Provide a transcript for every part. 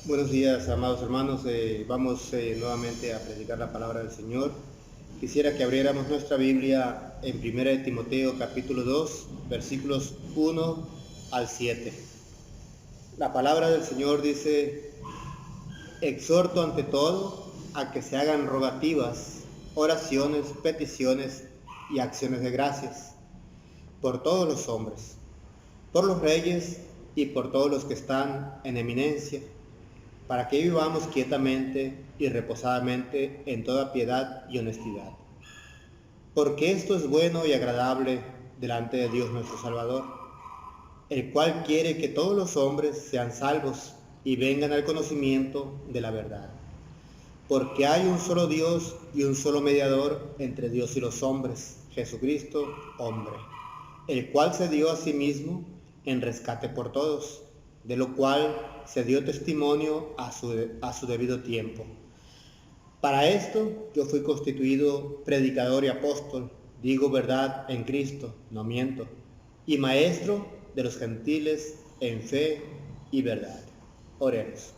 Buenos días, amados hermanos. Vamos nuevamente a predicar la palabra del Señor. Quisiera que abriéramos nuestra Biblia en 1 de Timoteo capítulo 2, versículos 1 al 7. La palabra del Señor dice: exhorto ante todo a que se hagan rogativas, oraciones, peticiones y acciones de gracias por todos los hombres, por los reyes y por todos los que están en eminencia, para que vivamos quietamente y reposadamente en toda piedad y honestidad. Porque esto es bueno y agradable delante de Dios nuestro Salvador, el cual quiere que todos los hombres sean salvos y vengan al conocimiento de la verdad. Porque hay un solo Dios y un solo mediador entre Dios y los hombres, Jesucristo, hombre, el cual se dio a sí mismo en rescate por todos, de lo cual se dio testimonio a su debido tiempo. Para esto yo fui constituido predicador y apóstol, digo verdad en Cristo, no miento, y maestro de los gentiles en fe y verdad. Oremos.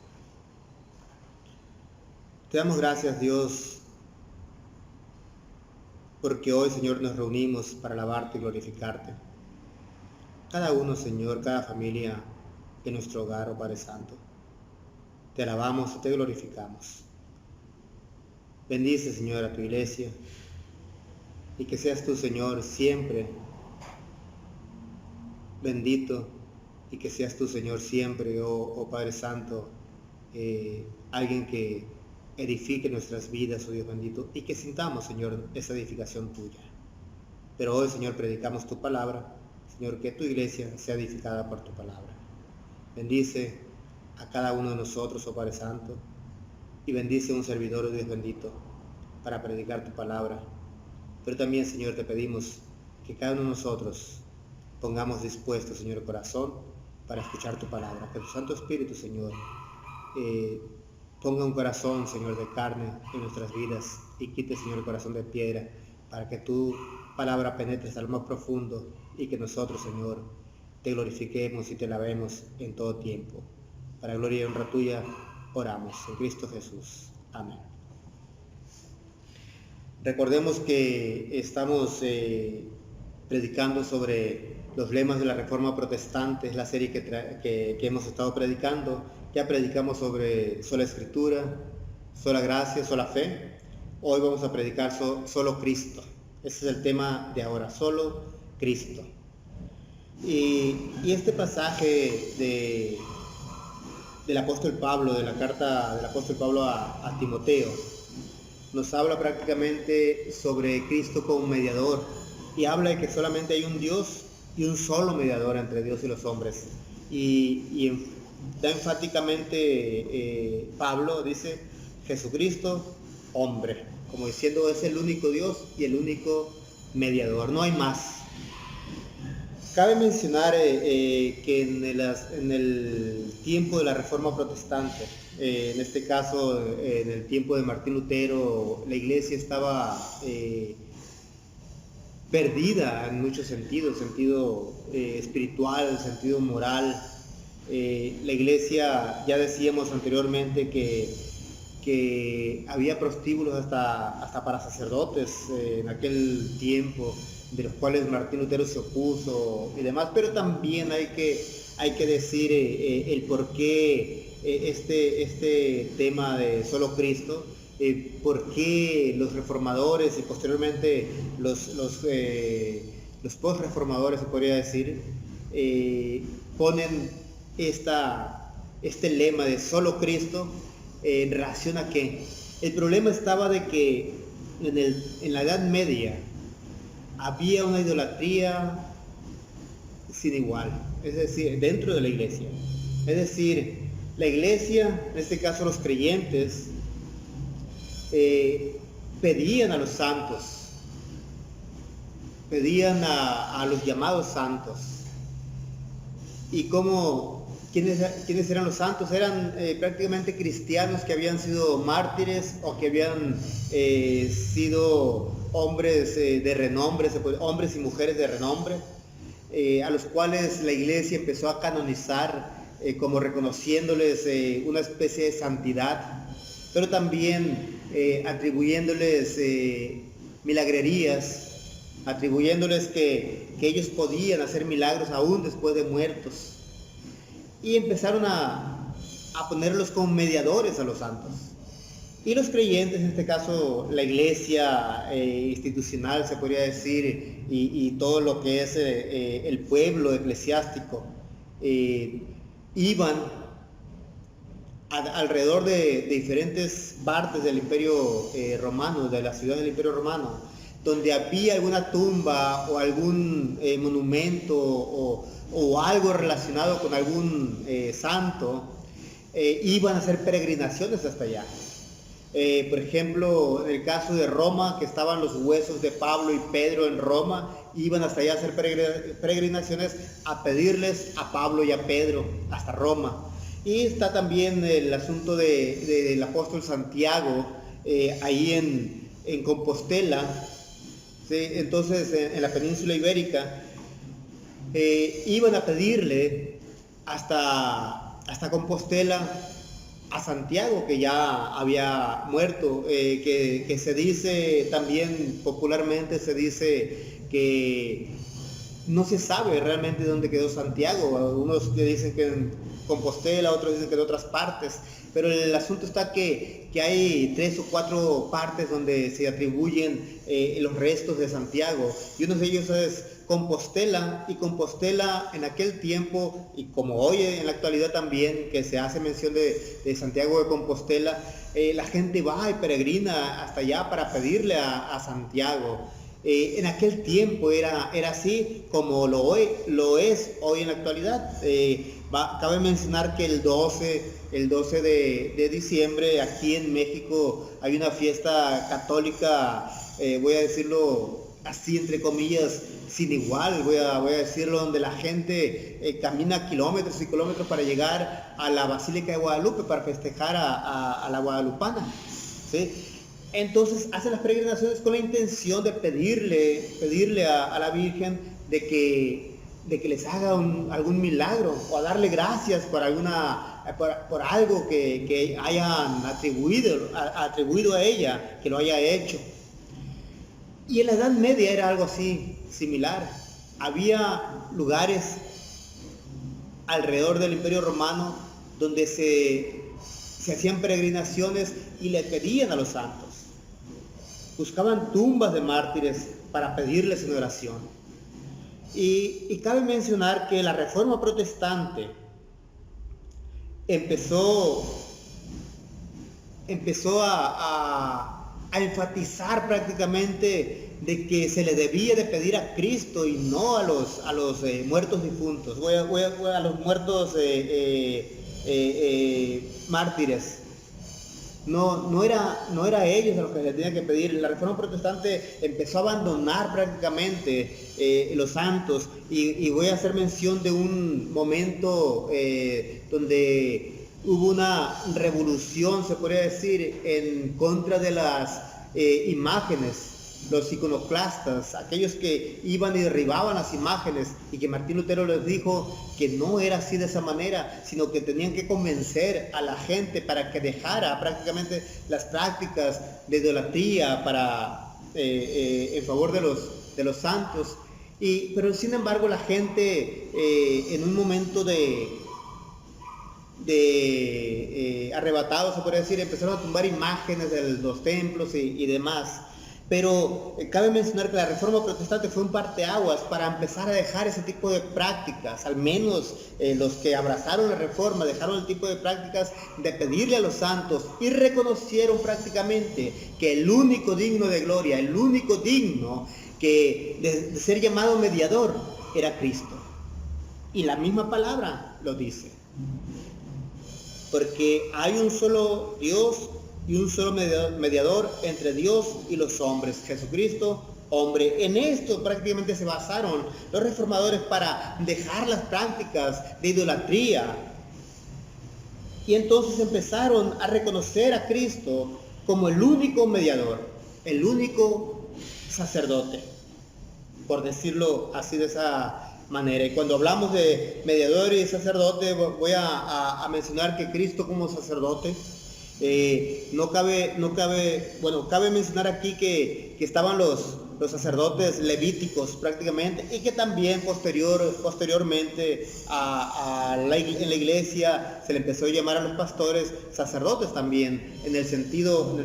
Te damos gracias, Dios, porque hoy, Señor, nos reunimos para alabarte y glorificarte. Cada uno, Señor, cada familia en nuestro hogar, oh Padre Santo. Te alabamos y te glorificamos. Bendice, Señor, a tu iglesia y que seas tú, Señor, siempre bendito, y que seas tú, Señor, siempre, oh Padre Santo, alguien que edifique nuestras vidas, oh Dios bendito, y que sintamos, Señor, esa edificación tuya. Pero hoy, Señor, predicamos tu palabra, Señor, que tu iglesia sea edificada por tu palabra. Bendice a cada uno de nosotros, oh Padre Santo, y bendice a un servidor, oh Dios bendito, para predicar tu palabra. Pero también, Señor, te pedimos que cada uno de nosotros pongamos dispuesto, Señor, el corazón para escuchar tu palabra. Que tu Santo Espíritu, Señor, ponga un corazón, Señor, de carne en nuestras vidas y quite, Señor, el corazón de piedra, para que tu palabra penetre hasta lo más profundo y que nosotros, Señor, te glorifiquemos y te alabemos en todo tiempo. Para gloria y honra tuya oramos en Cristo Jesús. Amén. Recordemos que estamos predicando sobre los lemas de la Reforma Protestante. Es la serie que hemos estado predicando. Ya predicamos sobre sola Escritura, sola gracia, sola fe. Hoy vamos a predicar solo Cristo. Ese es el tema de ahora, solo Cristo. Y este pasaje del apóstol Pablo, de la carta del apóstol Pablo a Timoteo, nos habla prácticamente sobre Cristo como mediador, y habla de que solamente hay un Dios y un solo mediador entre Dios y los hombres. Y da enfáticamente Pablo, dice, Jesucristo, hombre, como diciendo, es el único Dios y el único mediador, no hay más. Cabe mencionar que en el tiempo de la Reforma Protestante, en este caso en el tiempo de Martín Lutero, la iglesia estaba perdida en muchos sentidos, sentido espiritual, sentido moral. La iglesia, ya decíamos anteriormente que había prostíbulos hasta para sacerdotes en aquel tiempo, de los cuales Martín Lutero se opuso y demás, pero también hay que decir el por qué este tema de solo Cristo, por qué los reformadores y posteriormente los post-reformadores, se podría decir, ponen este lema de solo Cristo en relación a qué. El problema estaba de que en la Edad Media había una idolatría sin igual, es decir, dentro de la iglesia. Es decir, la iglesia, en este caso los creyentes, pedían a los santos, pedían a los llamados santos. ¿Y quiénes eran los santos? Eran prácticamente cristianos que habían sido mártires o que habían sido hombres de renombre, hombres y mujeres de renombre, a los cuales la iglesia empezó a canonizar como reconociéndoles una especie de santidad, pero también atribuyéndoles milagrerías, atribuyéndoles que ellos podían hacer milagros aún después de muertos. Y empezaron a ponerlos como mediadores a los santos. Y los creyentes, en este caso la iglesia institucional se podría decir, y todo lo que es el pueblo eclesiástico, iban alrededor de diferentes partes del imperio romano, de la ciudad del imperio romano, donde había alguna tumba o algún monumento o algo relacionado con algún santo, iban a hacer peregrinaciones hasta allá. Por ejemplo, en el caso de Roma, que estaban los huesos de Pablo y Pedro en Roma, iban hasta allá a hacer peregrinaciones a pedirles a Pablo y a Pedro hasta Roma. Y está también el asunto del apóstol Santiago, ahí en Compostela, ¿sí? Entonces en la península ibérica, iban a pedirle hasta Compostela a Santiago, que ya había muerto, que se dice también popularmente, se dice que no se sabe realmente dónde quedó Santiago. Algunos que dicen que en Compostela, otros dicen que en otras partes, pero el asunto está que hay 3 o 4 partes donde se atribuyen los restos de Santiago, y uno de ellos es Compostela. Y Compostela en aquel tiempo, y como hoy en la actualidad también, que se hace mención de Santiago de Compostela, la gente va y peregrina hasta allá para pedirle a Santiago. En aquel tiempo era así como lo es hoy en la actualidad. Cabe mencionar que el 12 de diciembre aquí en México hay una fiesta católica, voy a decirlo así entre comillas, sin igual, voy a decirlo, donde la gente camina kilómetros y kilómetros para llegar a la Basílica de Guadalupe para festejar a la guadalupana, ¿sí? Entonces hacen las peregrinaciones con la intención de pedirle a la Virgen de que les haga algún milagro, o a darle gracias por algo que hayan atribuido a ella, que lo haya hecho. Y en la Edad Media era algo así, similar. Había lugares alrededor del Imperio Romano donde se hacían peregrinaciones y le pedían a los santos. Buscaban tumbas de mártires para pedirles en oración. Y cabe mencionar que la Reforma Protestante empezó a enfatizar prácticamente de que se le debía de pedir a Cristo y no a los muertos difuntos, a los muertos mártires. No era a ellos a los que se les tenía que pedir. La Reforma Protestante empezó a abandonar prácticamente los santos, y voy a hacer mención de un momento donde hubo una revolución, se podría decir, en contra de las imágenes, los iconoclastas, aquellos que iban y derribaban las imágenes, y que Martín Lutero les dijo que no era así de esa manera, sino que tenían que convencer a la gente para que dejara prácticamente las prácticas de idolatría en favor de los santos. Pero sin embargo la gente en un momento arrebatados, se podría decir, empezaron a tumbar imágenes de los templos y demás. Pero cabe mencionar que la Reforma Protestante fue un parteaguas para empezar a dejar ese tipo de prácticas. Al menos los que abrazaron la Reforma dejaron el tipo de prácticas de pedirle a los santos, y reconocieron prácticamente que el único digno de gloria, el único digno de ser llamado mediador, era Cristo. Y la misma palabra lo dice. Porque hay un solo Dios y un solo mediador entre Dios y los hombres, Jesucristo, hombre. En esto prácticamente se basaron los reformadores para dejar las prácticas de idolatría. Y entonces empezaron a reconocer a Cristo como el único mediador, el único sacerdote, por decirlo así de esa manera. Y cuando hablamos de mediador y sacerdote, voy a mencionar que Cristo como sacerdote, cabe mencionar aquí que estaban los sacerdotes levíticos prácticamente, y que también posteriormente en la iglesia se le empezó a llamar a los pastores sacerdotes también, en el sentido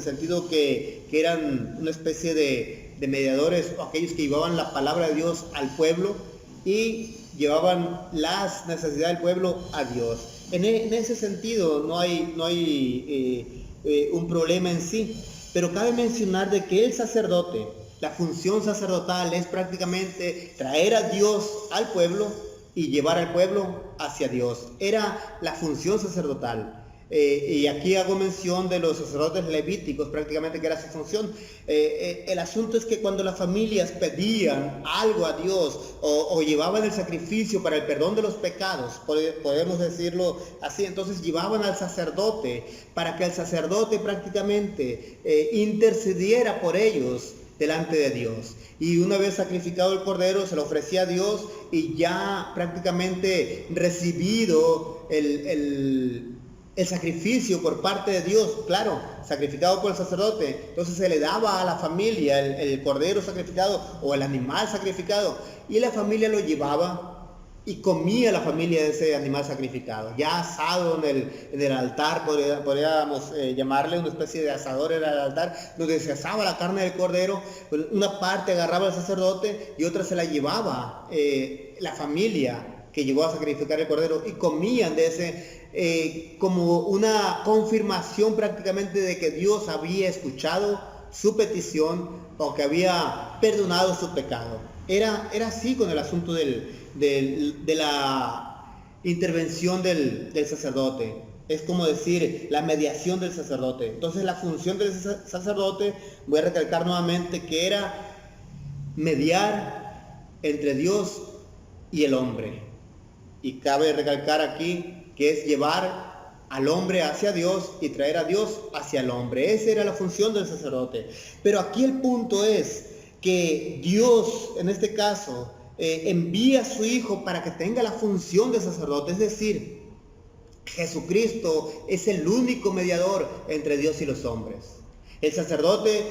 que eran una especie de mediadores, o aquellos que llevaban la palabra de Dios al pueblo y llevaban las necesidades del pueblo a Dios. En ese sentido no hay un problema en sí, pero cabe mencionar de que el sacerdote, la función sacerdotal es prácticamente traer a Dios al pueblo y llevar al pueblo hacia Dios. Era la función sacerdotal. Y aquí hago mención de los sacerdotes levíticos, prácticamente que era su función. El asunto es que cuando las familias pedían algo a Dios o llevaban el sacrificio para el perdón de los pecados, podemos decirlo así, entonces llevaban al sacerdote para que el sacerdote prácticamente intercediera por ellos delante de Dios. Y una vez sacrificado el cordero, se lo ofrecía a Dios, y ya prácticamente recibido el sacrificio por parte de Dios, claro, sacrificado por el sacerdote, entonces se le daba a la familia el cordero sacrificado o el animal sacrificado, y la familia lo llevaba y comía la familia de ese animal sacrificado, ya asado en el altar, podríamos llamarle una especie de asador, era el altar, donde se asaba la carne del cordero. Una parte agarraba el sacerdote y otra se la llevaba la familia que llegó a sacrificar el cordero, y comían de ese, como una confirmación prácticamente de que Dios había escuchado su petición o que había perdonado su pecado. Era así con el asunto de la intervención del sacerdote. Es como decir, la mediación del sacerdote. Entonces la función del sacerdote, voy a recalcar nuevamente, que era mediar entre Dios y el hombre. Y cabe recalcar aquí que es llevar al hombre hacia Dios y traer a Dios hacia el hombre. Esa era la función del sacerdote. Pero aquí el punto es que Dios, en este caso, envía a su Hijo para que tenga la función de sacerdote. Es decir, Jesucristo es el único mediador entre Dios y los hombres. El sacerdote,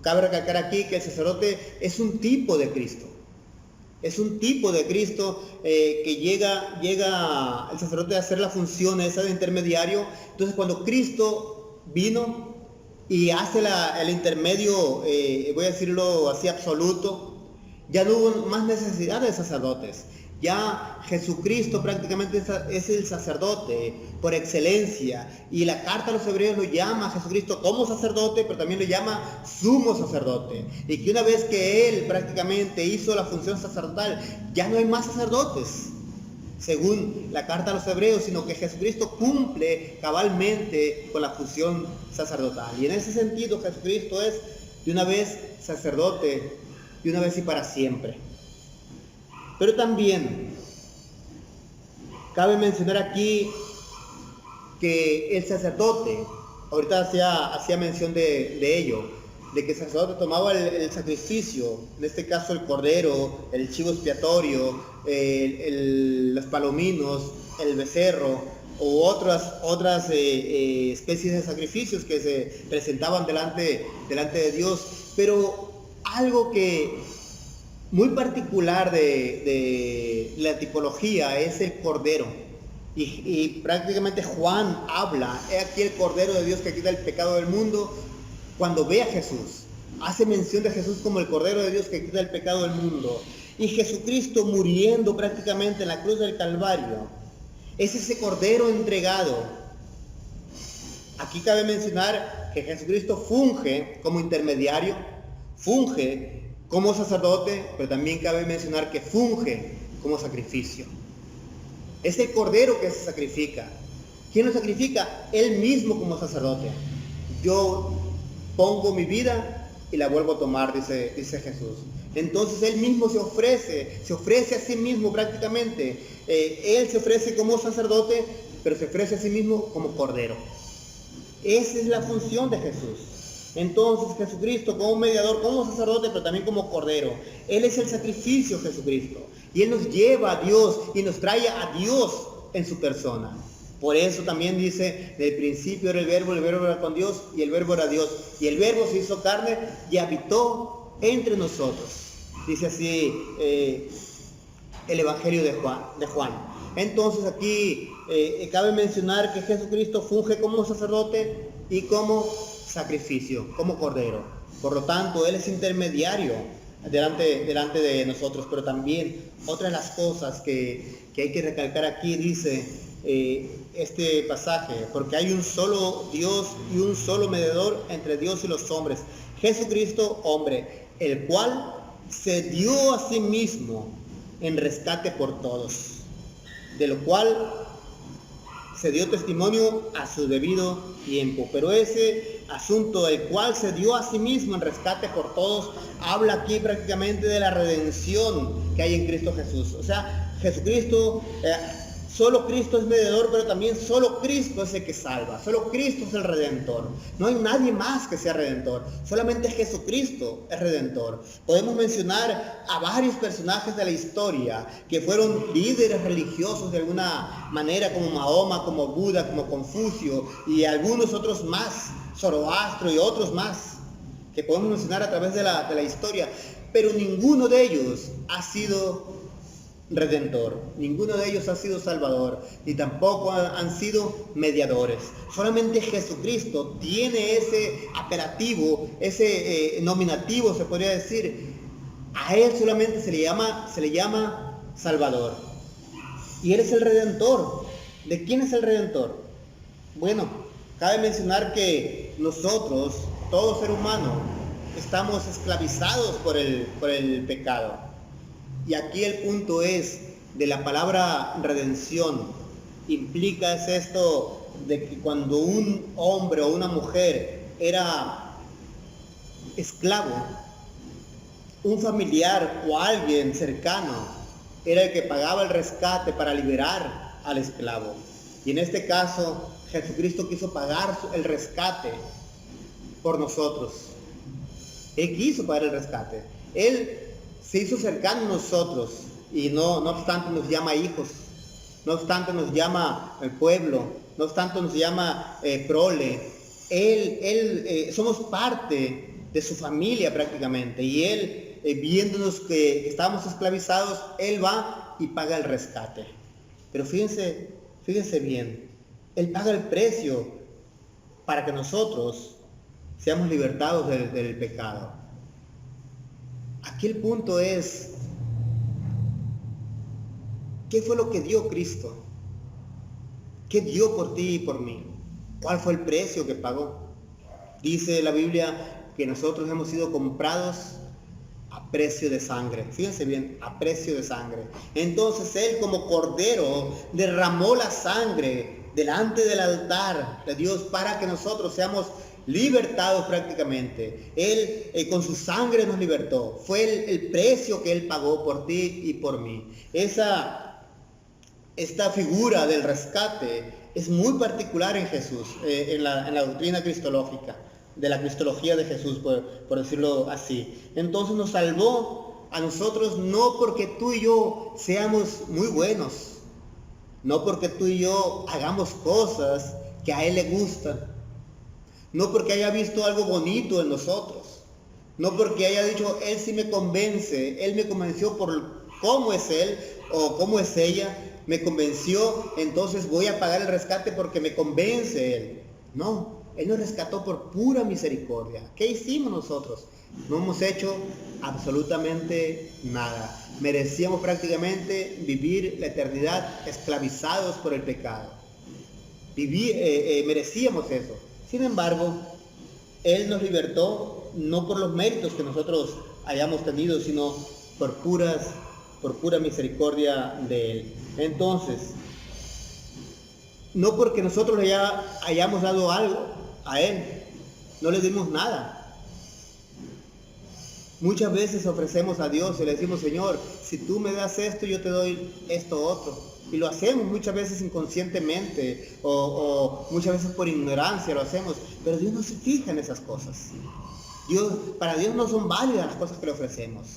cabe recalcar aquí que el sacerdote es un tipo de Cristo. Es un tipo de Cristo que llega el sacerdote a hacer la función esa de intermediario. Entonces cuando Cristo vino y hace el intermedio, voy a decirlo así, absoluto, ya no hubo más necesidad de sacerdotes. Ya Jesucristo prácticamente es el sacerdote por excelencia, y la carta a los hebreos lo llama a Jesucristo como sacerdote, pero también lo llama sumo sacerdote. Y que una vez que Él prácticamente hizo la función sacerdotal, ya no hay más sacerdotes, según la carta a los hebreos, sino que Jesucristo cumple cabalmente con la función sacerdotal. Y en ese sentido Jesucristo es de una vez sacerdote, de una vez y para siempre. Pero también cabe mencionar aquí que el sacerdote, ahorita hacía mención de ello, de que el sacerdote tomaba el sacrificio, en este caso el cordero, el chivo expiatorio, los palominos, el becerro, u otras especies de sacrificios que se presentaban delante de Dios. Pero algo que muy particular de la tipología es el cordero, y prácticamente Juan habla, he aquí el cordero de Dios que quita el pecado del mundo. Cuando ve a Jesús, hace mención de Jesús como el cordero de Dios que quita el pecado del mundo, y Jesucristo muriendo prácticamente en la cruz del Calvario es ese cordero entregado. Aquí cabe mencionar que Jesucristo funge como intermediario, funge como sacerdote, pero también cabe mencionar que funge como sacrificio. Es el cordero que se sacrifica. ¿Quién lo sacrifica? Él mismo como sacerdote. Yo pongo mi vida y la vuelvo a tomar, dice Jesús. Entonces Él mismo se ofrece a sí mismo prácticamente. Él se ofrece como sacerdote, pero se ofrece a sí mismo como cordero. Esa es la función de Jesús. Entonces Jesucristo como mediador, como sacerdote, pero también como cordero. Él es el sacrificio, Jesucristo. Y Él nos lleva a Dios y nos trae a Dios en su persona. Por eso también dice, del principio era el verbo era con Dios y el verbo era Dios. Y el verbo se hizo carne y habitó entre nosotros. Dice así el Evangelio de Juan. Entonces aquí cabe mencionar que Jesucristo funge como sacerdote y como sacrificio, como cordero. Por lo tanto, Él es intermediario delante de nosotros. Pero también otra de las cosas que hay que recalcar aquí, dice este pasaje, porque hay un solo Dios y un solo mediador entre Dios y los hombres, Jesucristo hombre, el cual se dio a sí mismo en rescate por todos, de lo cual se dio testimonio a su debido tiempo. Pero ese asunto del cual se dio a sí mismo en rescate por todos, habla aquí prácticamente de la redención que hay en Cristo Jesús. O sea, Jesucristo, solo Cristo es mediador, pero también solo Cristo es el que salva. Solo Cristo es el redentor. No hay nadie más que sea redentor. Solamente Jesucristo es redentor. Podemos mencionar a varios personajes de la historia que fueron líderes religiosos de alguna manera, como Mahoma, como Buda, como Confucio y algunos otros más, Zoroastro y otros más, que podemos mencionar a través de la historia. Pero ninguno de ellos ha sido redentor, ninguno de ellos ha sido salvador, ni tampoco han sido mediadores. Solamente Jesucristo tiene ese apelativo, ese nominativo, se podría decir. A Él solamente se le llama Salvador. Y Él es el Redentor. ¿De quién es el Redentor? Bueno, cabe mencionar que nosotros, todo ser humano, estamos esclavizados por el pecado. Y aquí el punto es de la palabra redención. Implica es esto de que cuando un hombre o una mujer era esclavo, un familiar o alguien cercano era el que pagaba el rescate para liberar al esclavo. Y en este caso, Jesucristo quiso pagar el rescate por nosotros. Él quiso pagar el rescate. Él se hizo cercano a nosotros y no obstante nos llama hijos, no obstante nos llama el pueblo, no obstante nos llama prole. Él somos parte de su familia prácticamente, y Él, viéndonos que estábamos esclavizados, Él va y paga el rescate. Pero fíjense bien, Él paga el precio para que nosotros seamos libertados del pecado. Aquí el punto es, ¿qué fue lo que dio Cristo? ¿Qué dio por ti y por mí? ¿Cuál fue el precio que pagó? Dice la Biblia que nosotros hemos sido comprados a precio de sangre. Fíjense bien, a precio de sangre. Entonces Él, como cordero, derramó la sangre delante del altar de Dios para que nosotros seamos libertados prácticamente. Él con su sangre nos libertó. Fue el precio que Él pagó por ti y por mí. Esta figura del rescate es muy particular en Jesús, en la doctrina cristológica, de la cristología de Jesús, por decirlo así. Entonces nos salvó a nosotros no porque tú y yo seamos muy buenos, no porque tú y yo hagamos cosas que a Él le gustan, no porque haya visto algo bonito en nosotros, no porque haya dicho, Él sí me convence, Él me convenció por cómo es Él o cómo es ella, me convenció, entonces voy a pagar el rescate porque me convence Él. No, Él nos rescató por pura misericordia. ¿Qué hicimos nosotros? No hemos hecho absolutamente nada. Merecíamos prácticamente vivir la eternidad esclavizados por el pecado. Merecíamos eso. Sin embargo, Él nos libertó no por los méritos que nosotros hayamos tenido, sino por pura misericordia de Él. Entonces, no porque nosotros le hayamos dado algo a Él, no le dimos nada. Muchas veces ofrecemos a Dios y le decimos, Señor, si tú me das esto, yo te doy esto otro. Y lo hacemos muchas veces inconscientemente o muchas veces por ignorancia lo hacemos, pero Dios no se fija en esas cosas. Para Dios no son válidas las cosas que le ofrecemos.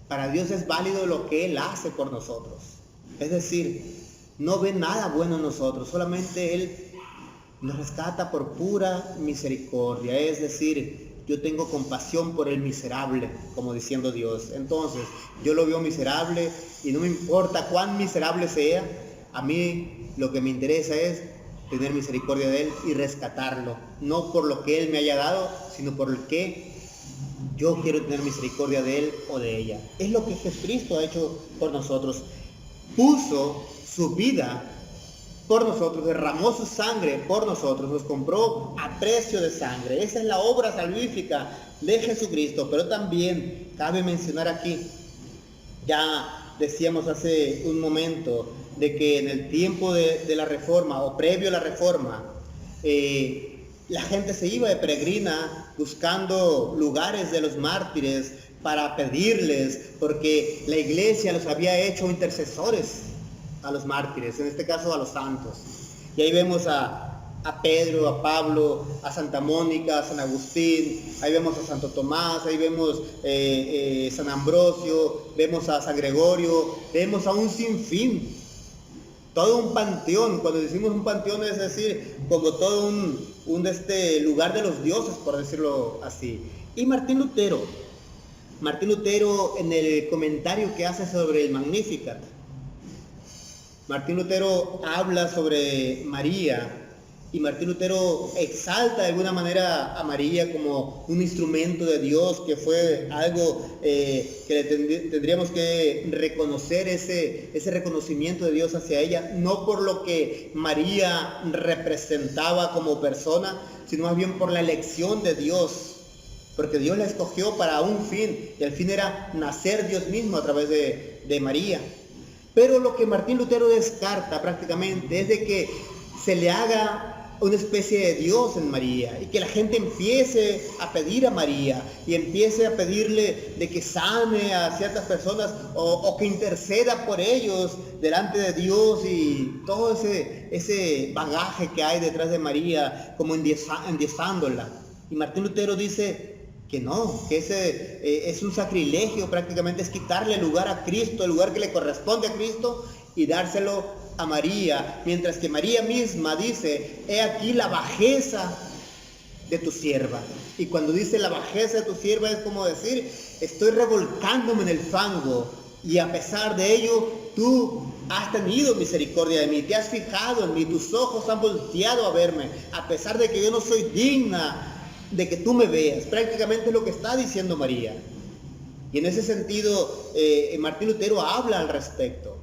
Para Dios es válido lo que Él hace por nosotros. Es decir, no ve nada bueno en nosotros, solamente Él nos rescata por pura misericordia. Es decir, yo tengo compasión por el miserable, como diciendo Dios. Entonces, yo lo veo miserable y no me importa cuán miserable sea, a mí lo que me interesa es tener misericordia de Él y rescatarlo. No por lo que Él me haya dado, sino por el que yo quiero tener misericordia de Él o de ella. Es lo que Jesucristo ha hecho por nosotros. Puso su vida por nosotros, derramó su sangre por nosotros, nos compró a precio de sangre. Esa es la obra salvífica de Jesucristo. Pero también cabe mencionar aquí, ya decíamos hace un momento, de que en el tiempo de la Reforma o previo a la Reforma, la gente se iba de peregrina buscando lugares de los mártires para pedirles, porque la iglesia los había hecho intercesores a los mártires, en este caso a los santos. Y ahí vemos a Pedro, a Pablo, a Santa Mónica, a San Agustín, ahí vemos a Santo Tomás, ahí vemos San Ambrosio, vemos a San Gregorio, vemos a un sinfín, todo un panteón. Cuando decimos un panteón es decir, como todo un lugar de los dioses, por decirlo así. Y Martín Lutero en el comentario que hace sobre el Magnificat, Martín Lutero habla sobre María, y Martín Lutero exalta de alguna manera a María como un instrumento de Dios, que fue algo que tendríamos que reconocer, ese reconocimiento de Dios hacia ella, no por lo que María representaba como persona, sino más bien por la elección de Dios, porque Dios la escogió para un fin, y el fin era nacer Dios mismo a través de María. Pero lo que Martín Lutero descarta prácticamente es de que se le haga una especie de Dios en María, y que la gente empiece a pedir a María y empiece a pedirle de que sane a ciertas personas o que interceda por ellos delante de Dios, y todo ese bagaje que hay detrás de María, como endiosándola. Y Martín Lutero dice que no, que ese es un sacrilegio, prácticamente es quitarle el lugar a Cristo, el lugar que le corresponde a Cristo, y dárselo a María, mientras que María misma dice: he aquí la bajeza de tu sierva. Y cuando dice la bajeza de tu sierva, es como decir, estoy revolcándome en el fango, y a pesar de ello tú has tenido misericordia de mí, te has fijado en mí, tus ojos han volteado a verme, a pesar de que yo no soy digna de que tú me veas. Prácticamente es lo que está diciendo María. Y en ese sentido Martín Lutero habla al respecto,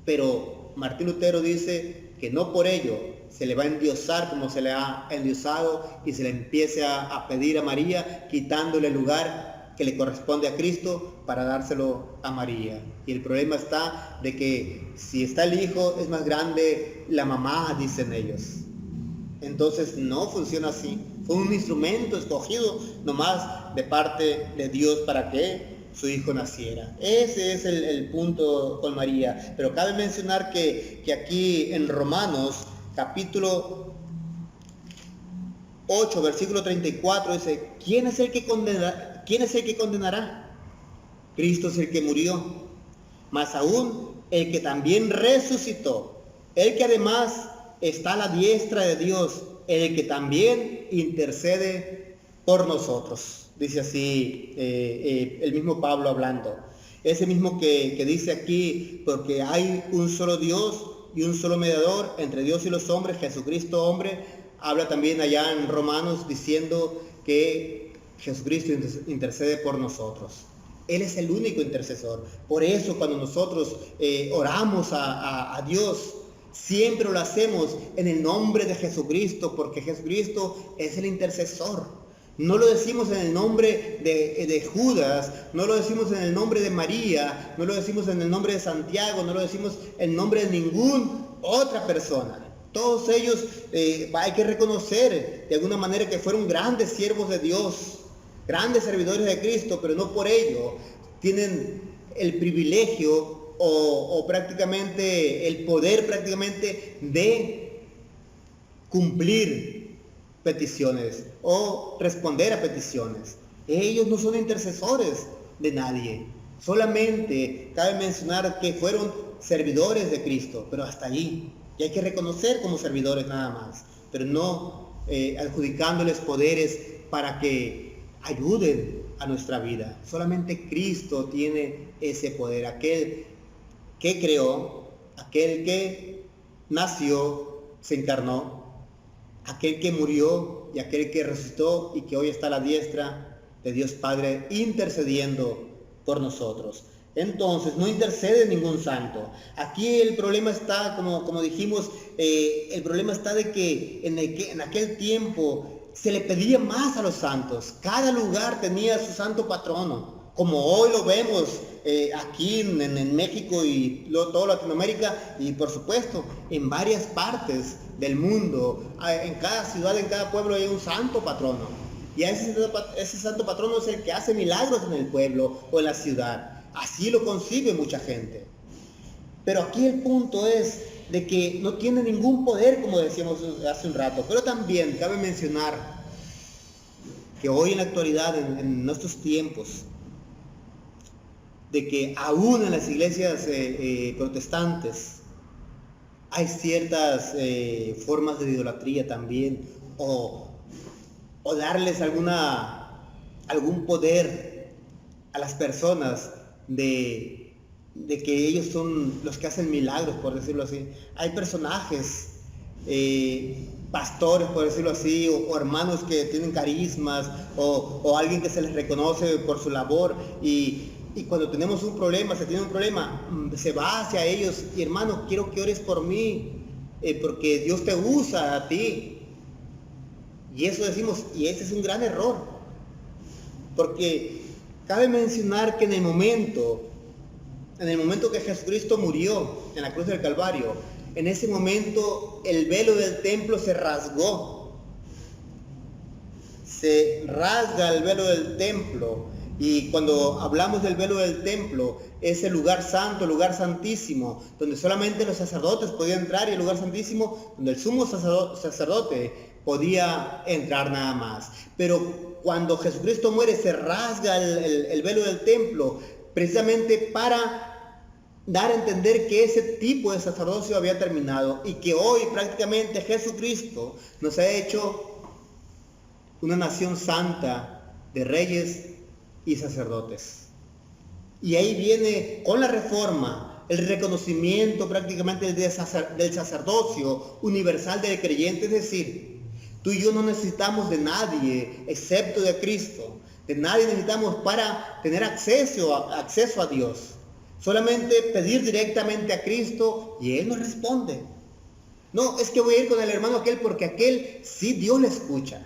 pero Martín Lutero dice que no por ello se le va a endiosar como se le ha endiosado, y se le empiece a pedir a María, quitándole el lugar que le corresponde a Cristo para dárselo a María. Y el problema está de que si está el hijo, es más grande la mamá, dicen ellos. Entonces no funciona así. Fue un instrumento escogido nomás de parte de Dios para que su hijo naciera. Ese es el punto con María. Pero cabe mencionar que aquí en Romanos capítulo 8, versículo 34 dice: ¿quién es el que condenará? Cristo es el que murió, más aún el que también resucitó, el que además está a la diestra de Dios, el que también intercede por nosotros. Dice así el mismo Pablo hablando. Ese mismo que dice aquí: porque hay un solo Dios y un solo mediador entre Dios y los hombres, Jesucristo hombre. Habla también allá en Romanos diciendo que Jesucristo intercede por nosotros. Él es el único intercesor. Por eso cuando nosotros oramos a Dios, siempre lo hacemos en el nombre de Jesucristo, porque Jesucristo es el intercesor. No lo decimos en el nombre de Judas, no lo decimos en el nombre de María, no lo decimos en el nombre de Santiago, no lo decimos en el nombre de ninguna otra persona. Todos ellos hay que reconocer de alguna manera que fueron grandes siervos de Dios, grandes servidores de Cristo, pero no por ello tienen el privilegio o prácticamente el poder prácticamente de cumplir peticiones o responder a peticiones. Ellos no son intercesores de nadie, Solamente cabe mencionar que fueron servidores de Cristo, pero hasta ahí. Y hay que reconocer como servidores nada más, pero no adjudicándoles poderes para que ayuden a nuestra vida. Solamente Cristo tiene ese poder, aquel que creó, aquel que nació, se encarnó, aquel que murió y aquel que resucitó y que hoy está a la diestra de Dios Padre intercediendo por nosotros. Entonces, no intercede ningún santo. Aquí el problema está, como dijimos, el problema está de que en aquel tiempo se le pedía más a los santos. Cada lugar tenía su santo patrono, como hoy lo vemos aquí en México y toda Latinoamérica, y por supuesto en varias partes del mundo. En cada ciudad, en cada pueblo hay un santo patrono. Y ese santo patrono es el que hace milagros en el pueblo o en la ciudad. Así lo concibe mucha gente. Pero aquí el punto es de que no tiene ningún poder, como decíamos hace un rato. Pero también cabe mencionar que hoy en la actualidad, en nuestros tiempos, de que aún en las iglesias protestantes hay ciertas formas de idolatría también, o darles algún poder a las personas de que ellos son los que hacen milagros, por decirlo así. Hay personajes, pastores, por decirlo así, o hermanos que tienen carismas, o alguien que se les reconoce por su labor, y cuando tenemos un problema, se tiene un problema, se va hacia ellos, y hermano, quiero que ores por mí, porque Dios te usa a ti. Y eso decimos, y ese es un gran error, porque cabe mencionar que en el momento que Jesucristo murió en la cruz del Calvario, en ese momento el velo del templo se rasgó. Se rasga el velo del templo, y cuando hablamos del velo del templo, es el lugar santo, el lugar santísimo, donde solamente los sacerdotes podían entrar, y el lugar santísimo donde el sumo sacerdote podía entrar nada más. Pero cuando Jesucristo muere, se rasga el velo del templo, precisamente para dar a entender que ese tipo de sacerdocio había terminado, y que hoy prácticamente Jesucristo nos ha hecho una nación santa de reyes y sacerdotes. Y ahí viene con la reforma el reconocimiento prácticamente del sacerdocio universal del creyente, es decir, tú y yo no necesitamos de nadie excepto de Cristo. De nadie necesitamos para tener acceso a Dios. Solamente pedir directamente a Cristo y Él nos responde. No, es que voy a ir con el hermano aquel porque aquel sí Dios le escucha.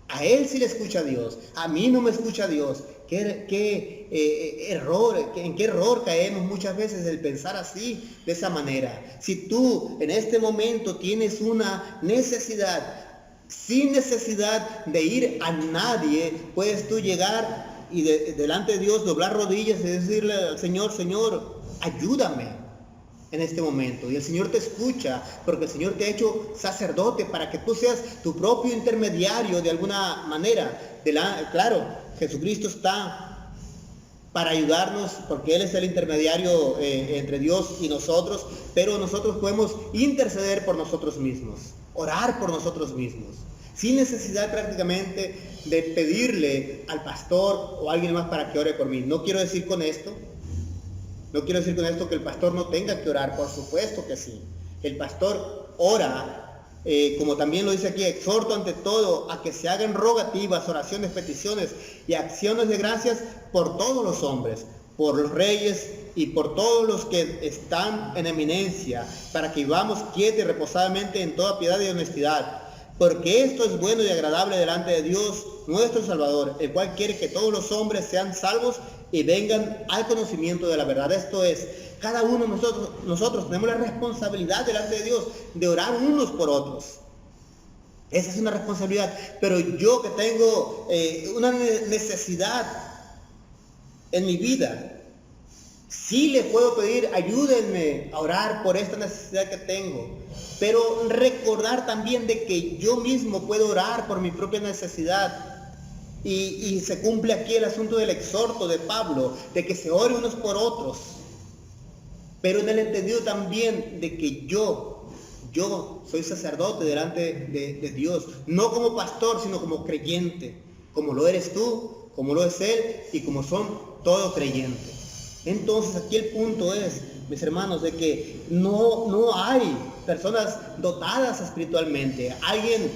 A él sí le escucha Dios. A mí no me escucha Dios. ¿En qué error caemos muchas veces el pensar así, de esa manera? Si tú en este momento tienes una necesidad, sin necesidad de ir a nadie, puedes tú llegar y delante de Dios doblar rodillas y decirle al Señor, Señor, ayúdame en este momento. Y el Señor te escucha, porque el Señor te ha hecho sacerdote para que tú seas tu propio intermediario de alguna manera. Claro, Jesucristo está para ayudarnos, porque Él es el intermediario entre Dios y nosotros, pero nosotros podemos interceder por nosotros mismos, orar por nosotros mismos, sin necesidad prácticamente de pedirle al pastor o a alguien más para que ore por mí. No quiero decir con esto que el pastor no tenga que orar, por supuesto que sí. El pastor ora, como también lo dice aquí, exhorto ante todo a que se hagan rogativas, oraciones, peticiones y acciones de gracias por todos los hombres, por los reyes y por todos los que están en eminencia, para que vivamos quietos y reposadamente en toda piedad y honestidad. Porque esto es bueno y agradable delante de Dios, nuestro Salvador, el cual quiere que todos los hombres sean salvos y vengan al conocimiento de la verdad. Esto es, cada uno de nosotros tenemos la responsabilidad delante de Dios de orar unos por otros. Esa es una responsabilidad. Pero yo que tengo una necesidad en mi vida, sí le puedo pedir, ayúdenme a orar por esta necesidad que tengo. Pero recordar también de que yo mismo puedo orar por mi propia necesidad. Y se cumple aquí el asunto del exhorto de Pablo, de que se ore unos por otros. Pero en el entendido también de que yo soy sacerdote delante de Dios, no como pastor, sino como creyente, como lo eres tú, como lo es él y como son todo creyentes. Entonces aquí el punto es, mis hermanos, de que no hay personas dotadas espiritualmente, alguien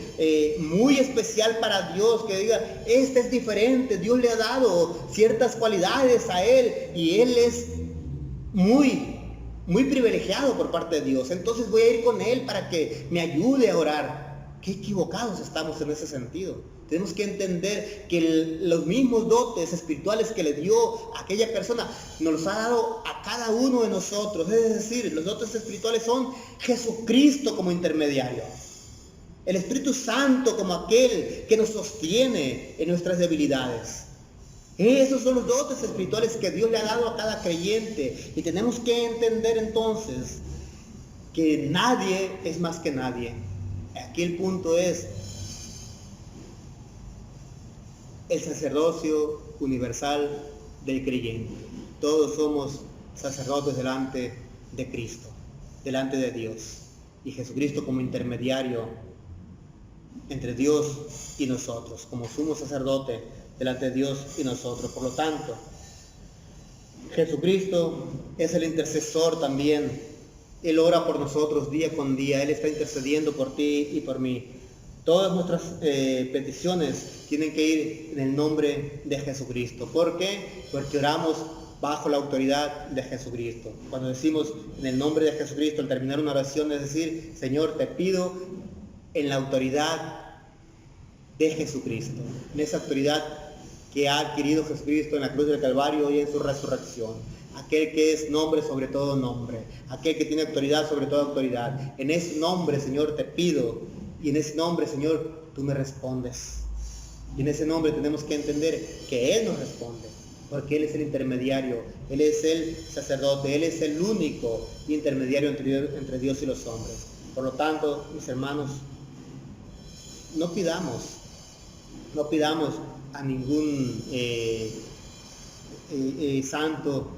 muy especial para Dios que diga, este es diferente, Dios le ha dado ciertas cualidades a él y él es muy privilegiado por parte de Dios, entonces voy a ir con él para que me ayude a orar. Qué equivocados estamos en ese sentido. Tenemos que entender que los mismos dotes espirituales que le dio a aquella persona nos los ha dado a cada uno de nosotros. Es decir, los dotes espirituales son Jesucristo como intermediario, el Espíritu Santo como aquel que nos sostiene en nuestras debilidades. Esos son los dotes espirituales que Dios le ha dado a cada creyente. Y tenemos que entender entonces que nadie es más que nadie. Aquí el punto es el sacerdocio universal del creyente. Todos somos sacerdotes delante de Cristo, delante de Dios. Y Jesucristo como intermediario entre Dios y nosotros, como sumo sacerdote delante de Dios y nosotros. Por lo tanto, Jesucristo es el intercesor también. Él ora por nosotros día con día. Él está intercediendo por ti y por mí. Todas nuestras peticiones tienen que ir en el nombre de Jesucristo. ¿Por qué? Porque oramos bajo la autoridad de Jesucristo. Cuando decimos en el nombre de Jesucristo, al terminar una oración, es decir, Señor, te pido en la autoridad de Jesucristo, en esa autoridad que ha adquirido Jesucristo en la cruz del Calvario y en su resurrección. Aquel que es nombre sobre todo nombre, aquel que tiene autoridad sobre toda autoridad. En ese nombre, Señor, te pido, y en ese nombre, Señor, tú me respondes. Y en ese nombre tenemos que entender que Él nos responde, porque Él es el intermediario, Él es el sacerdote, Él es el único intermediario entre Dios y los hombres. Por lo tanto, mis hermanos, no pidamos a ningún santo,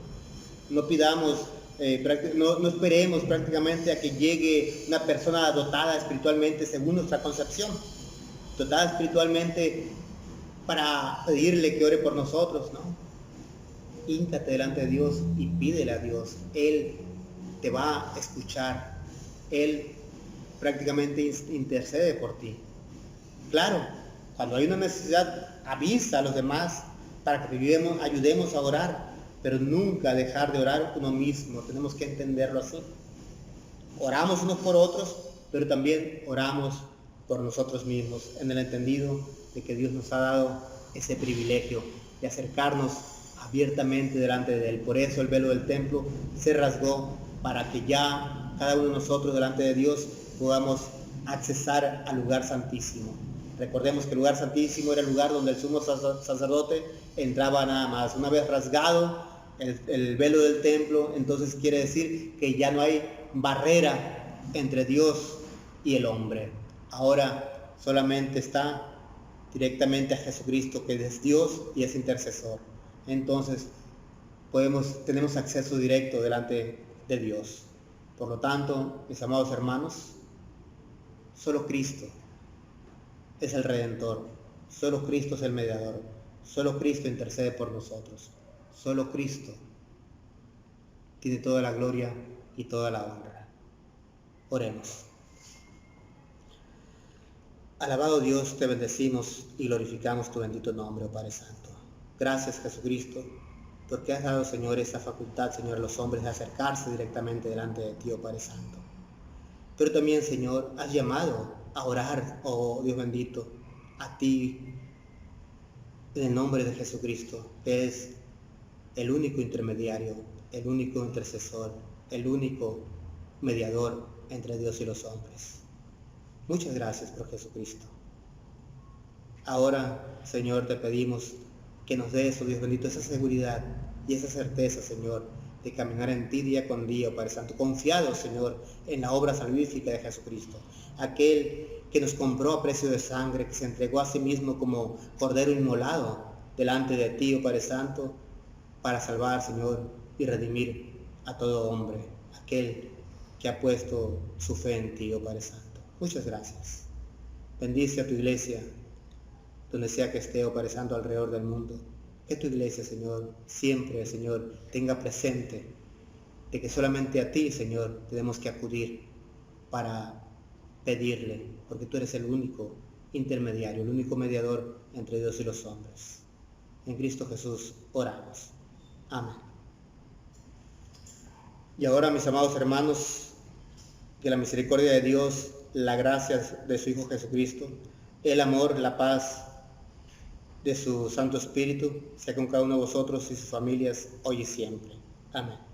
no pidamos, no esperemos prácticamente a que llegue una persona dotada espiritualmente según nuestra concepción, dotada espiritualmente para pedirle que ore por nosotros, ¿no? Híncate delante de Dios y pídele a Dios. Él te va a escuchar. Él prácticamente intercede por ti. Claro, cuando hay una necesidad, avisa a los demás para que ayudemos a orar, pero nunca dejar de orar uno mismo. Tenemos que entenderlo así. Oramos unos por otros, pero también oramos por nosotros mismos, en el entendido de que Dios nos ha dado ese privilegio de acercarnos abiertamente delante de Él. Por eso el velo del templo se rasgó, para que ya cada uno de nosotros delante de Dios podamos accesar al lugar santísimo. Recordemos que el lugar santísimo era el lugar donde el sumo sacerdote entraba nada más. Una vez rasgado el velo del templo, entonces quiere decir que ya no hay barrera entre Dios y el hombre. Ahora solamente está directamente a Jesucristo, que es Dios y es intercesor. Entonces tenemos acceso directo delante de Dios. Por lo tanto, mis amados hermanos, solo Cristo es el Redentor, solo Cristo es el mediador, solo Cristo intercede por nosotros, solo Cristo tiene toda la gloria y toda la honra. Oremos. Alabado Dios, te bendecimos y glorificamos tu bendito nombre, oh Padre Santo. Gracias, Jesucristo, porque has dado, Señor, esa facultad, Señor, a los hombres de acercarse directamente delante de ti, oh Padre Santo. Pero también, Señor, has llamado a orar, oh Dios bendito, a ti en el nombre de Jesucristo, que es el único intermediario, el único intercesor, el único mediador entre Dios y los hombres. Muchas gracias por Jesucristo. Ahora, Señor, te pedimos que nos des, oh Dios bendito, esa seguridad y esa certeza, Señor, de caminar en ti día con día, oh Padre Santo, confiados, Señor, en la obra salvífica de Jesucristo, aquel que nos compró a precio de sangre, que se entregó a sí mismo como cordero inmolado delante de ti, oh Padre Santo, para salvar, Señor, y redimir a todo hombre, aquel que ha puesto su fe en ti, oh Padre Santo. Muchas gracias. Bendice a tu iglesia, donde sea que esté, oh Padre Santo, alrededor del mundo. Que tu iglesia, Señor, siempre, Señor, tenga presente de que solamente a ti, Señor, tenemos que acudir para pedirle, porque tú eres el único intermediario, el único mediador entre Dios y los hombres. En Cristo Jesús oramos. Amén. Y ahora, mis amados hermanos, que la misericordia de Dios, la gracia de su Hijo Jesucristo, el amor, la paz de su Santo Espíritu sea con cada uno de vosotros y sus familias hoy y siempre. Amén.